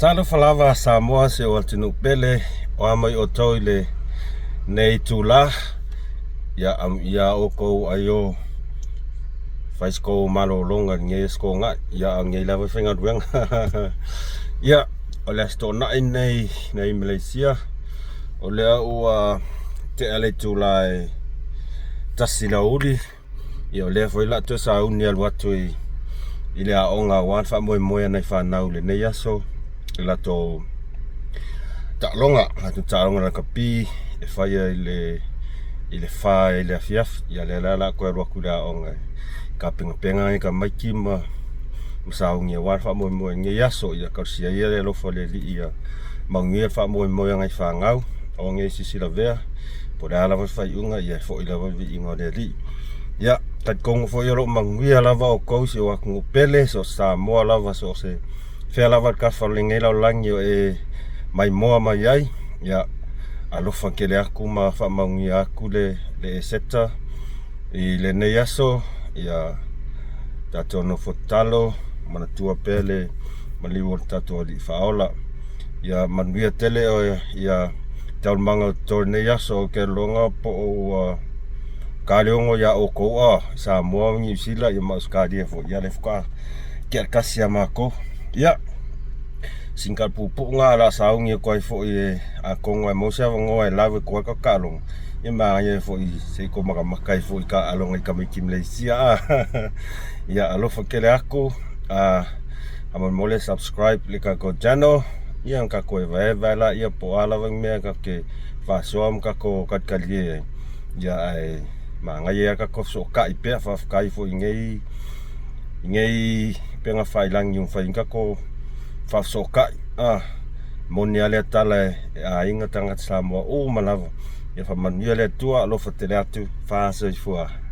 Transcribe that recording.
Talo falava Samoa se o Atunu'U Pele o amai o tau le nei tula ia o kou ayo fais kou malo longa nge sko nga ia nge lava fenga duang ia o le sto na nei Malaysia o le au Tele tula tasila uli ia le foi la to sa uni al watu i le aonga wan fa moe nei fa nau le nei aso la to ta longa tu ta longa na kapi e fai ile fa ile afiaf ia le la ko ro ku da onga ka penga ka maiki ma sa unge wa fa moe nge yaso ia ka sia ia le lo fo le ia Manuia fa moe ngai fa ngau o nge sisi la vea po da la fa unga ia fo ila vi ingo le li ia ta kong fo yo Manuia la va o ko si wa ku Pele so Samoa la va so se fe la va ka fa linge la langi e mai moa mai ai ia alofa ke le aku ma fa Manuia aku le Eseta i le nei aso ia tato no fotalo mana tua Pele maliwo tato li faola ia Manuia Tele o ia tau manga to nei aso ke longa po o kaliongo ya o ko Samoa ni sila ia maskadi fo ia le fka ke kasia mako ia singkal pupu nga la saung ye koi fo e a kongo mo sa ngo e lave ko ka kalong ye ma ye fo i se ko maka makai fo ka along i kamiki Malaysia ya alo fo kele ako amon mole subscribe le ka ko channel yang ka ko va la ya po ala vang me ka ke fa som ka ko kat kalie ya ai ma nga ye ka ko so ka i pe fa ka i fo ngei penga failang yung fa ka ko fa soka monia le tala inga tanga Samoa o malava ia fa Manuia le tua lo fa tele atu fa se fua